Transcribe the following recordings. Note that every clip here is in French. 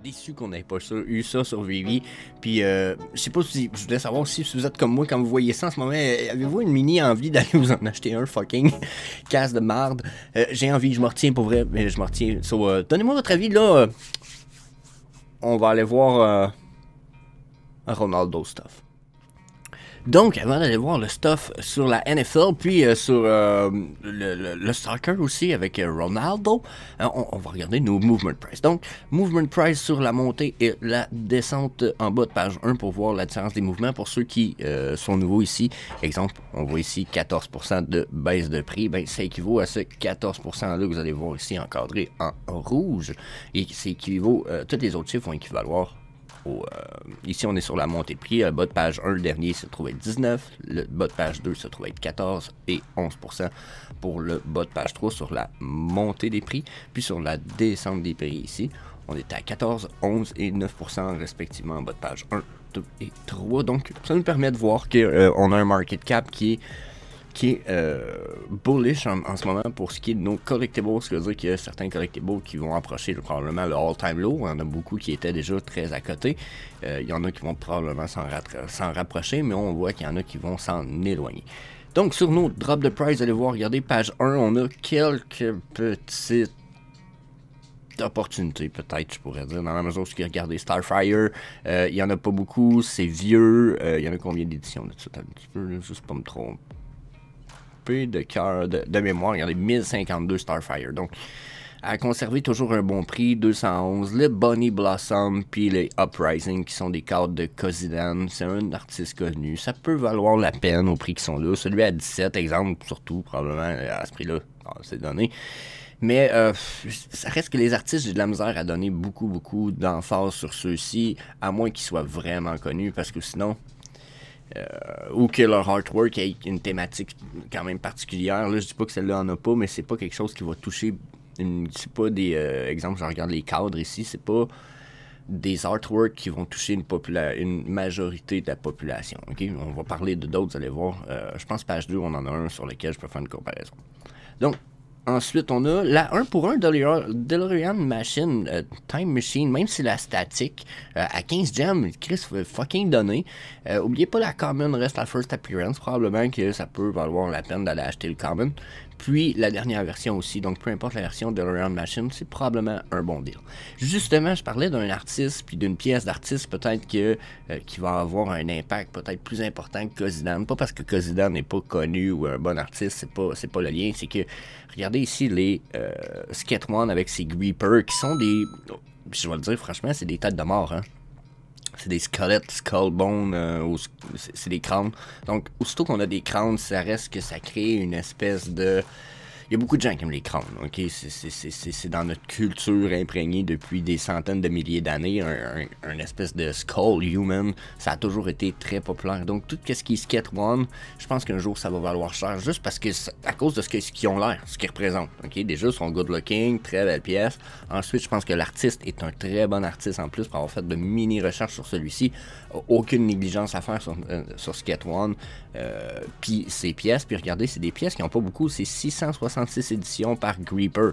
déçu qu'on n'ait pas eu ça sur Vivi. Puis, je sais pas si je voulais savoir si vous êtes comme moi quand vous voyez ça en ce moment. Avez-vous une mini envie d'aller vous en acheter un fucking casse de marde? J'ai envie, je me retiens pour vrai, mais je me retiens. So, donnez-moi votre avis là. On va aller voir un Ronaldo stuff. Donc, avant d'aller voir le stuff sur la NFL, puis sur le soccer aussi avec Ronaldo, on va regarder nos movement price. Donc, movement price sur la montée et la descente en bas de page 1 pour voir la différence des mouvements. Pour ceux qui sont nouveaux ici, exemple, on voit ici 14% de baisse de prix. Ben, ça équivaut à ce 14% là que vous allez voir ici encadré en rouge. Et ça équivaut, tous les autres chiffres vont équivaloir. Ici, on est sur la montée de prix. Le bas de page 1, le dernier, se trouve être 19. Le bas de page 2 se trouve être 14 et 11% pour le bas de page 3 sur la montée des prix. Puis sur la descente des prix ici, on est à 14, 11 et 9% respectivement en bas de page 1, 2 et 3. Donc, ça nous permet de voir qu'on a un market cap qui est bullish en ce moment pour ce qui est de nos collectibles, ce qui veut dire qu'il y a certains collectibles qui vont approcher probablement le all-time low. Il y en a beaucoup qui étaient déjà très à côté. Il y en a qui vont probablement s'en rapprocher, mais on voit qu'il y en a qui vont s'en éloigner. Donc sur nos drop de price, allez voir, regardez page 1, on a quelques petites opportunités, peut-être, je pourrais dire, dans la mesure où regardez Starfire, il n'y en a pas beaucoup, c'est vieux, il y en a combien d'éditions de ça, un petit peu, là, juste pas me tromper de cœur de mémoire, regardez 1052 Starfire, donc à conserver toujours un bon prix, 211, le Bonnie Blossom puis les Uprising qui sont des cartes de Kozidan, c'est un artiste connu, ça peut valoir la peine au prix qui sont là, celui à 17 exemple surtout probablement à ce prix là, c'est donné. Mais ça reste que les artistes, j'ai de la misère à donner beaucoup d'emphase sur ceux-ci, à moins qu'ils soient vraiment connus, parce que sinon ou que leur artwork ait une thématique quand même particulière. Là, je dis pas que celle-là en a pas, mais c'est pas quelque chose qui va toucher. C'est pas des exemples, je regarde les cadres ici, c'est pas des artworks qui vont toucher une majorité de la population. Okay? On va parler de d'autres, vous allez voir. Je pense page 2, on en a un sur lequel je peux faire une comparaison. Donc, ensuite, on a la 1 pour 1 DeLorean Machine, Time Machine, même si la statique, à 15 gems, Chris fucking donné. Oubliez pas la Common reste la First Appearance, probablement que ça peut valoir la peine d'aller acheter le Common. Puis la dernière version aussi, donc peu importe la version de DeLorean Machine, c'est probablement un bon deal. Justement, je parlais d'un artiste, puis d'une pièce d'artiste peut-être qui va avoir un impact peut-être plus important que Kozidan. Pas parce que Kozidan n'est pas connu ou un bon artiste, c'est pas le lien, c'est que regardez ici les Skate One avec ses Greepers qui sont des, je vais le dire franchement, c'est des têtes de mort, hein. C'est des squelettes, skullbone, c'est des crânes. Donc, aussitôt qu'on a des crânes, ça reste que ça crée une espèce de... Il y a beaucoup de gens qui aiment les crânes, ok? C'est dans notre culture imprégnée depuis des centaines de milliers d'années, un espèce de skull human, ça a toujours été très populaire. Donc tout ce qui est Skate One, je pense qu'un jour ça va valoir cher, juste parce que à cause de ce qu'ils ont l'air, ce qu'ils représentent, ok? Déjà, ils sont good looking, très belle pièce. Ensuite, je pense que l'artiste est un très bon artiste en plus, pour avoir fait de mini recherches sur celui-ci. Aucune négligence à faire sur Skate One, puis ces pièces, puis regardez, c'est des pièces qui n'ont pas beaucoup, c'est 666 éditions par Greeper.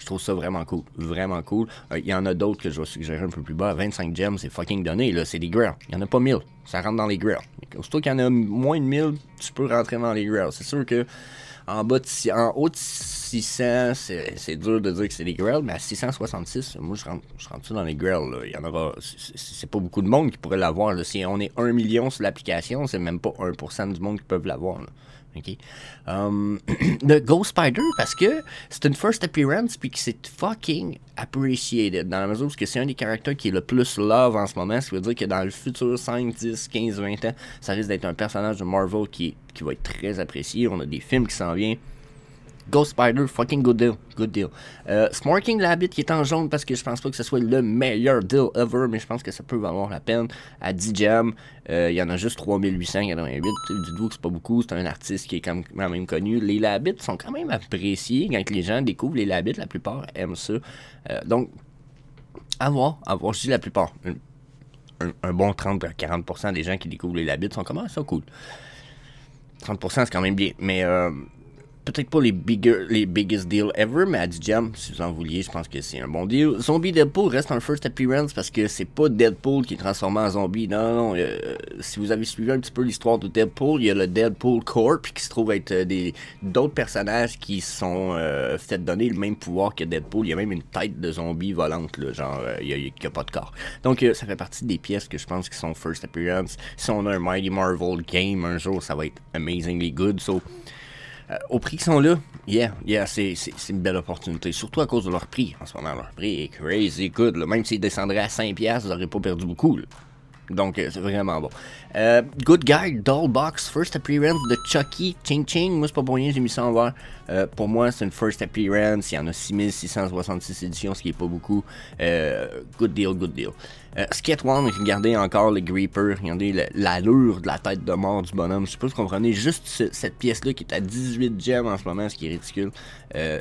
Je trouve ça vraiment cool, vraiment cool. Il y en a d'autres que je vais suggérer un peu plus bas, 25 gems, c'est fucking donné, là, c'est des grails. Il n'y en a pas 1000, ça rentre dans les grails. Surtout qu'il y en a moins de 1000, tu peux rentrer dans les grails. C'est sûr que en haut de 600, c'est dur de dire que c'est des grails, mais à 666, moi je rentre ça dans les grails. Là. Il y en aura, c'est pas beaucoup de monde qui pourrait l'avoir. Si on est 1 million sur l'application, c'est même pas 1% du monde qui peuvent l'avoir. Okay. Le Ghost Spider, parce que c'est une first appearance puis que c'est fucking appreciated dans la mesure où c'est un des caractères qui est le plus love en ce moment, ce qui veut dire que dans le futur 5, 10, 15, 20 ans, ça risque d'être un personnage de Marvel qui va être très apprécié. On a des films qui s'en viennent. Ghost Spider, fucking good deal. Good deal. Smarking Labbit qui est en jaune parce que je pense pas que ce soit le meilleur deal ever, mais je pense que ça peut valoir la peine. À 10 gems, il y en a juste 3888. Dites-vous que c'est pas beaucoup, c'est un artiste qui est quand même connu. Les Labbits sont quand même appréciés quand les gens découvrent les Labbits, la plupart aiment ça. Donc, à voir, je dis la plupart. Un bon 30 à 40% des gens qui découvrent les Labbits sont comme ça cool. 30% c'est quand même bien, mais peut-être pas les biggest deals ever, mais à 10 gems, si vous en vouliez, je pense que c'est un bon deal. Zombie Deadpool reste un first appearance parce que c'est pas Deadpool qui est transformé en zombie. Non, si vous avez suivi un petit peu l'histoire de Deadpool, il y a le Deadpool Corp qui se trouve être d'autres personnages qui sont fait donner le même pouvoir que Deadpool. Il y a même une tête de zombie volante, là, genre, il y a pas de corps. Donc, ça fait partie des pièces que je pense qui sont first appearance. Si on a un Mighty Marvel game un jour, ça va être amazingly good. So, au prix qu'ils sont là, c'est une belle opportunité. Surtout à cause de leur prix. En ce moment, leur prix est crazy good. Là. Même s'ils descendraient à 5$, vous n'aurez pas perdu beaucoup. Là. Donc, c'est vraiment bon. Good Guy, Doll Box, first appearance de Chucky, Ching Ching. Moi, c'est pas pour rien, j'ai mis ça en vert. Pour moi, c'est une first appearance. Il y en a 6666 éditions, ce qui est pas beaucoup. Good deal, good deal. Skate One, regardez encore le Creeper. Regardez l'allure de la tête de mort du bonhomme. Je sais pas si vous comprenez. Juste cette pièce-là qui est à 18 gemmes en ce moment, ce qui est ridicule.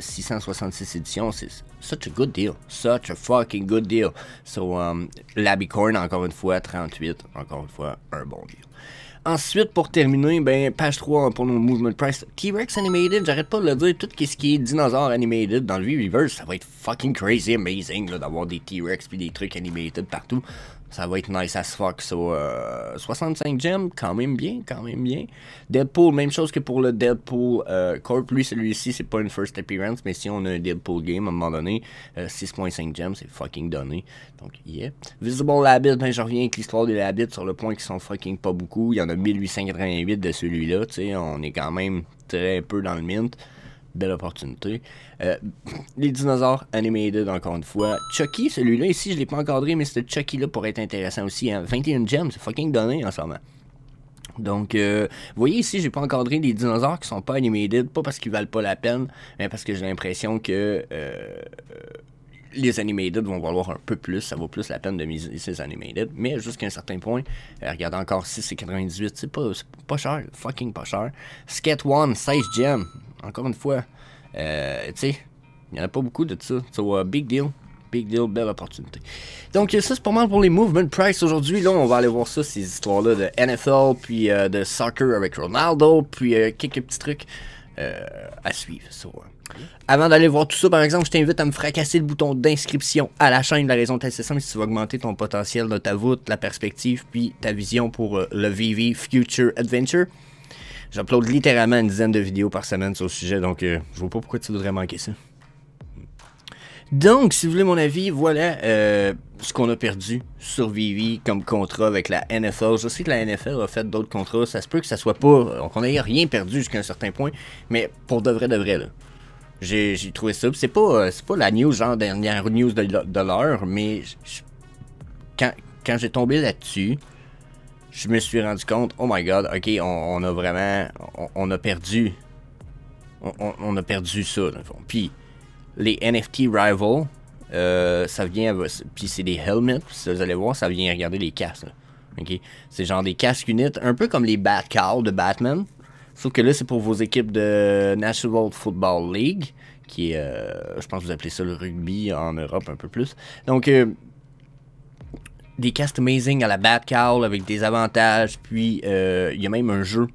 666 éditions, c'est such a good deal. Such a fucking good deal. So, Labicorn, encore une fois, 38. Encore une fois, un bon deal. Ensuite, pour terminer, ben, page 3 pour nos movement price. T-Rex Animated, j'arrête pas de le dire, tout ce qui est dinosaure animated dans le V-Reverse, ça va être fucking crazy amazing d'avoir des T-Rex puis des trucs animated partout. Ça va être nice as fuck. So, 65 gems, quand même bien, quand même bien. Deadpool, même chose que pour le Deadpool Corp. Lui, celui-ci, c'est pas une first appearance, mais si on a un Deadpool game, à un moment donné, 6.5 gems, c'est fucking donné. Donc, yeah. Visible Labbit, ben, je reviens avec l'histoire des Labbits sur le point qu'ils sont fucking pas beaucoup. Il y en a 1888 de celui-là, tu sais, on est quand même très peu dans le mint. Belle opportunité. Les dinosaures animated, encore une fois. Chucky, celui-là, ici, je l'ai pas encadré, mais ce Chucky-là pourrait être intéressant aussi. Hein. 21 gems, c'est fucking donné en ce moment. Donc, vous voyez ici, j'ai pas encadré des dinosaures qui sont pas animated, pas parce qu'ils valent pas la peine, mais parce que j'ai l'impression que les animated vont valoir un peu plus, ça vaut plus la peine de miser ces animated, mais jusqu'à un certain point, regardez encore 6 et 98, c'est pas cher, fucking pas cher. Skate One, 16 gems, encore une fois, tu sais, il n'y en a pas beaucoup de ça, so big deal, belle opportunité. Donc ça c'est pas mal pour les movement price aujourd'hui, là on va aller voir ça, ces histoires-là de NFL, puis de soccer avec Ronaldo, puis quelques petits trucs à suivre, so, avant d'aller voir tout ça, par exemple, je t'invite à me fracasser le bouton d'inscription à la chaîne. La raison est assez simple, si tu veux augmenter ton potentiel de ta voûte, la perspective, puis ta vision pour le VV Future Adventure. J'upload littéralement une dizaine de vidéos par semaine sur le sujet, donc je vois pas pourquoi tu voudrais manquer ça. Donc, si vous voulez mon avis, voilà ce qu'on a perdu sur VV comme contrat avec la NFL. Je sais que la NFL a fait d'autres contrats, ça se peut que ça soit pas, qu'on ait rien perdu jusqu'à un certain point, mais pour de vrai, là. J'ai trouvé ça, c'est pas la news, genre dernière news de l'heure, mais quand j'ai tombé là-dessus, je me suis rendu compte, oh my god, ok, on a vraiment, on a perdu, on a perdu ça, dans le fond. Puis, les NFT Rival, ça vient, puis c'est des helmets, puis vous allez voir, ça vient regarder les casques, là. Ok, c'est genre des casques uniques, un peu comme les Batcow de Batman. Sauf que là, c'est pour vos équipes de National Football League, qui est, je pense que vous appelez ça le rugby en Europe un peu plus. Donc, des casques amazing à la Batcowl avec des avantages, puis il y a même un jeu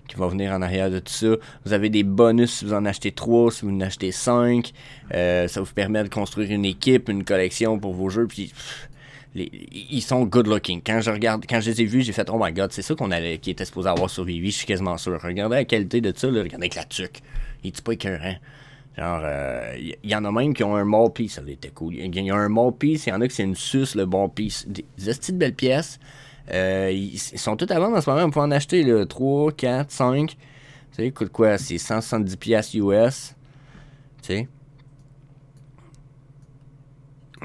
qui va venir en arrière de tout ça. Vous avez des bonus si vous en achetez 3, si vous en achetez 5. Ça vous permet de construire une équipe, une collection pour vos jeux, puis... ils sont good looking. Quand je les ai vus, j'ai fait oh my god, c'est ça qui était supposé avoir sur Vivi, je suis quasiment sûr. Regardez la qualité de ça, là, regardez avec la tuque. Il est pas écœurant. Genre, y en a même qui ont un mall piece, ça était cool. Il y a un mall piece, il y en a qui c'est une suce, le bon piece. Des estis de belles pièces. Ils sont tous à vendre en ce moment, on peut en acheter là, 3, 4, 5. Tu sais, coûte quoi? C'est 170$ US. Tu sais.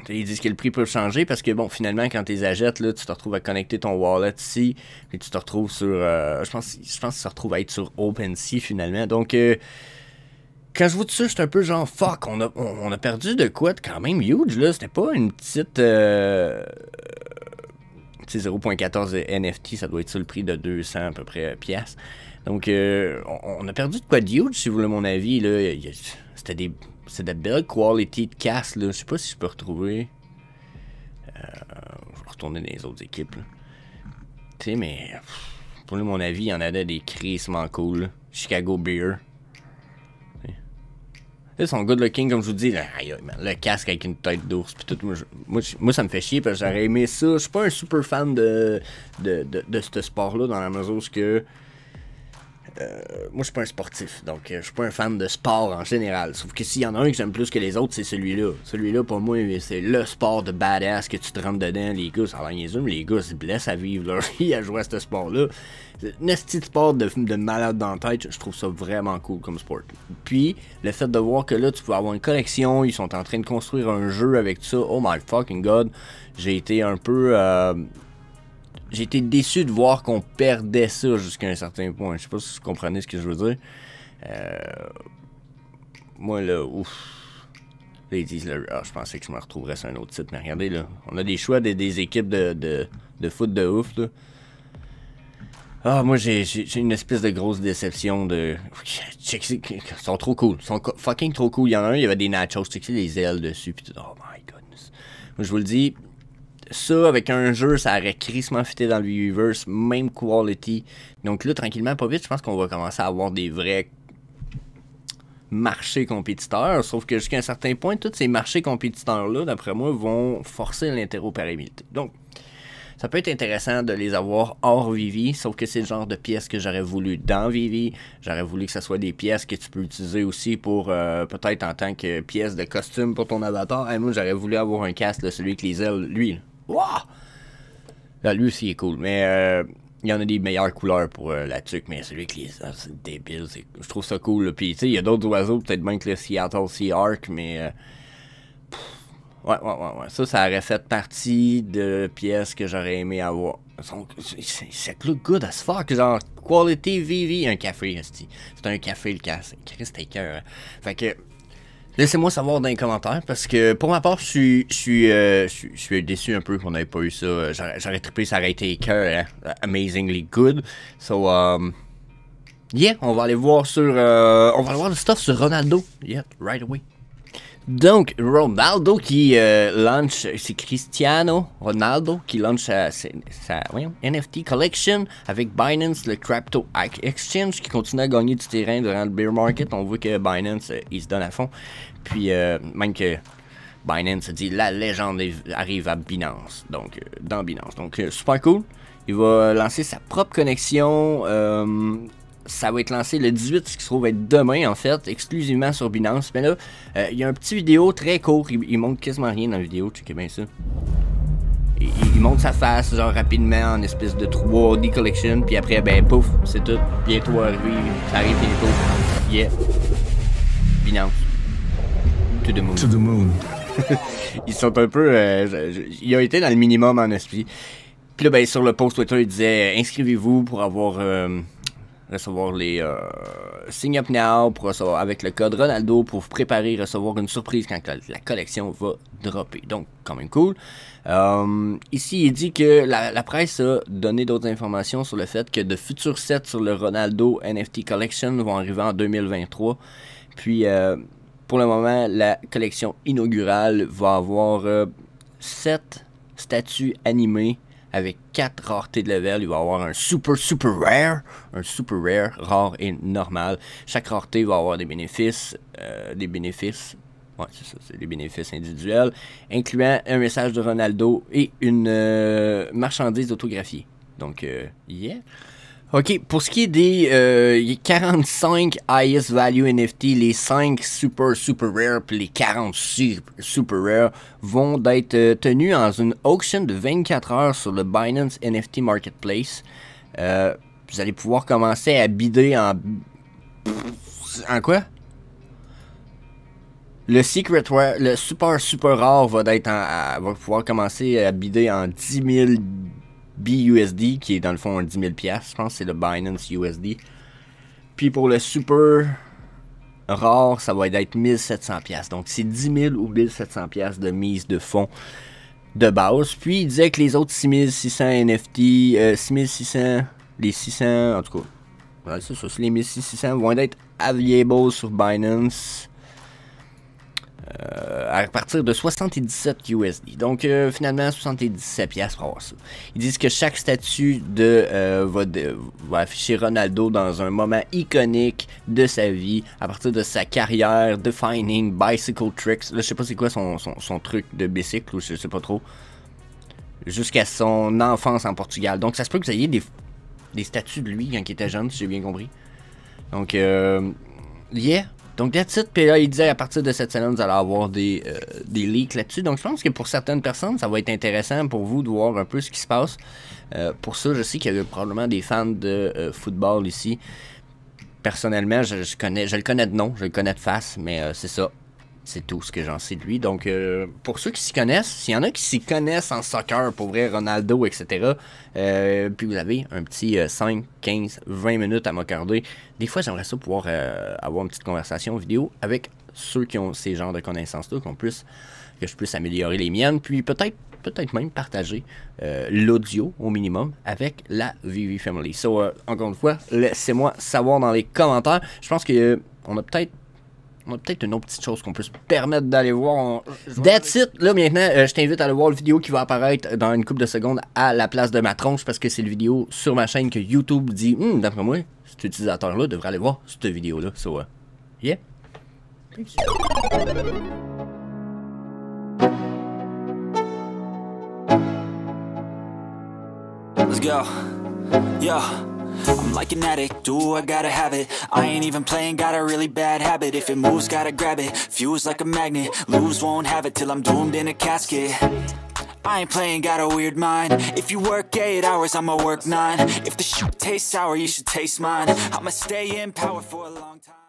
Ils disent que le prix peut changer parce que, bon, finalement, quand tu les achètes, là, tu te retrouves à connecter ton wallet ici, puis tu te retrouves sur... je pense que ça se retrouve à être sur OpenSea, finalement. Donc, quand je vois tout ça, je suis un peu genre, fuck, on a perdu de quoi de quand même huge, là. C'était pas une petite... tu sais, 0.14 NFT, ça doit être sur le prix de 200 à peu près piastres. Donc, on a perdu de quoi de huge, si vous voulez mon avis, là. C'est de belles quality de casse, là. Je sais pas si je peux retrouver. Je vais retourner dans les autres équipes, là. Tu sais, mais... pour mon avis, il y en avait des crissement cool, là. Chicago Beer. Ils sont good looking, comme je vous dis. Aïe, man, le casque avec une tête d'ours. Puis tout, moi, ça me fait chier parce que j'aurais aimé ça. Je suis pas un super fan de ce sport-là, dans la mesure où que. Moi, je suis pas un sportif, donc je suis pas un fan de sport en général. Sauf que s'il y en a un que j'aime plus que les autres, c'est celui-là. Celui-là, pour moi, c'est le sport de badass que tu te rentres dedans. Les gars, ça a l'air niaiseux, mais les gars se blessent à vivre leur vie à jouer à ce sport-là. C'est un petit sport de malade dans la tête. Je trouve ça vraiment cool comme sport. Puis, le fait de voir que là, tu peux avoir une collection, ils sont en train de construire un jeu avec ça. Oh my fucking god. J'ai été un peu. J'ai été déçu de voir qu'on perdait ça jusqu'à un certain point. Je sais pas si vous comprenez ce que je veux dire. Moi, là, ouf. Là, ils disent, là, je pensais que je me retrouverais sur un autre site, mais regardez, là. On a des choix des équipes de foot de ouf, là. Ah, moi, j'ai une espèce de grosse déception de... Ils sont trop cool. Ils sont fucking trop cool. Il y en a un, il y avait des nachos, tu sais, les ailes dessus, pis tout. Oh my goodness. Moi, je vous le dis... Ça, avec un jeu, ça aurait crissement fité dans le Weverse, même quality. Donc là, tranquillement, pas vite, je pense qu'on va commencer à avoir des vrais marchés compétiteurs. Sauf que jusqu'à un certain point, tous ces marchés compétiteurs-là, d'après moi, vont forcer l'interopérabilité. Donc, ça peut être intéressant de les avoir hors Vivi, sauf que c'est le genre de pièces que j'aurais voulu dans Vivi. J'aurais voulu que ce soit des pièces que tu peux utiliser aussi pour, peut-être en tant que pièce de costume pour ton avatar. Et moi, j'aurais voulu avoir un casque, là, celui avec les ailes, lui, là. Wow! Là, lui aussi il est cool, mais il y en a des meilleures couleurs pour la tuque, mais celui avec les ailes, c'est débile. Je trouve ça cool. Là. Puis, tu sais, il y a d'autres oiseaux, peut-être même que le Seattle Sea Arc, mais... Ouais. Ça aurait fait partie de pièces que j'aurais aimé avoir. C'est look good as fuck, genre quality VV, un café, c'est un café le casque. Christ, t'es cœur. Fait que... Laissez-moi savoir dans les commentaires parce que pour ma part, je suis déçu un peu qu'on n'ait pas eu ça. J'aurais trippé, ça aurait été cœur, hein? Amazingly good. So, yeah, on va aller voir sur. On va aller voir le stuff sur Ronaldo. Yeah, right away. Donc, Ronaldo qui lance, c'est Cristiano Ronaldo qui lance sa NFT collection avec Binance, le Crypto Exchange, qui continue à gagner du terrain durant le bear market. On voit que Binance, il se donne à fond. Puis, même que Binance dit la légende arrive à Binance, donc dans Binance. Donc, super cool. Il va lancer sa propre connexion. Ça va être lancé le 18, ce qui se trouve être demain, en fait, exclusivement sur Binance. Mais là, il y a un petit vidéo très court. Il montre quasiment rien dans la vidéo, checkez bien ça. Il montre sa face, genre rapidement, en espèce de 3D collection. Puis après, ben, pouf, c'est tout. Bientôt arrivé, ça arrive bientôt. Yeah. Binance. To the moon. To the moon. Ils sont un peu... ils ont été dans le minimum en esprit. Puis là, ben, sur le post Twitter, il disait inscrivez-vous pour avoir... recevoir les sign up now pour recevoir, avec le code Ronaldo pour vous préparer recevoir une surprise quand la collection va dropper. Donc, quand même cool. Ici, il dit que la presse a donné d'autres informations sur le fait que de futurs sets sur le Ronaldo NFT Collection vont arriver en 2023. Puis, pour le moment, la collection inaugurale va avoir 7 statues animées avec 4 raretés de level. Il va y avoir un super rare, rare et normal. Chaque rareté va avoir des bénéfices. Ouais, c'est ça, c'est des bénéfices individuels, incluant un message de Ronaldo et une marchandise autographiée. Donc, yeah. Ok, pour ce qui est des 45 highest value NFT, les 5 super rare puis les 40 super rare vont être tenus dans une auction de 24 heures sur le Binance NFT Marketplace. Vous allez pouvoir commencer à bidder en quoi? Le secret rare, le super rare va pouvoir commencer à bidder en 10 000 BUSD, qui est dans le fond 10 000 $, je pense que c'est le Binance USD. Puis pour le super rare, ça va être 1700 $. Donc c'est 10 000 ou 1700 $ de mise de fonds de base. Puis il disait que les autres 6600 NFT, 6600, les 600, en tout cas, ouais, c'est ça, les 1600 vont être available sur Binance. à partir de 77 USD. Donc finalement 77 pièces pour avoir ça. Ils disent que chaque statut va afficher Ronaldo dans un moment iconique de sa vie, à partir de sa carrière, defining bicycle tricks. Là je sais pas c'est quoi son truc de bicycle, ou je sais pas trop. Jusqu'à son enfance en Portugal. Donc ça se peut que vous ayez des statuts de lui quand il était jeune, si j'ai bien compris. Donc yeah. Donc, that's it. Puis là, il disait à partir de cette semaine, vous allez avoir des leaks là-dessus. Donc, je pense que pour certaines personnes, ça va être intéressant pour vous de voir un peu ce qui se passe. Pour ça, je sais qu'il y a probablement des fans de football ici. Personnellement, je le connais de nom, je le connais de face, mais c'est ça. C'est tout ce que j'en sais de lui. Donc, pour ceux qui s'y connaissent, s'il y en a qui s'y connaissent en soccer, pour vrai, Ronaldo, etc., puis vous avez un petit 5, 15, 20 minutes à m'accorder, des fois, j'aimerais ça pouvoir avoir une petite conversation vidéo avec ceux qui ont ces genres de connaissances-là, que je puisse améliorer les miennes, puis peut-être même partager l'audio au minimum avec la VV Family. So, encore une fois, laissez-moi savoir dans les commentaires. Je pense qu'on a peut-être une autre petite chose qu'on peut se permettre d'aller voir. That's it! Là, maintenant, je t'invite à aller voir la vidéo qui va apparaître dans une couple de secondes à la place de ma tronche, parce que c'est la vidéo sur ma chaîne que YouTube dit, d'après moi, cet utilisateur-là devrait aller voir cette vidéo-là. So, yeah! Let's go. Yo. I'm like an addict, do I gotta have it. I ain't even playing, got a really bad habit. If it moves, gotta grab it, fuse like a magnet. Lose, won't have it till I'm doomed in a casket. I ain't playing, got a weird mind. If you work 8 hours, I'ma work 9. If the shit tastes sour, you should taste mine. I'ma stay in power for a long time.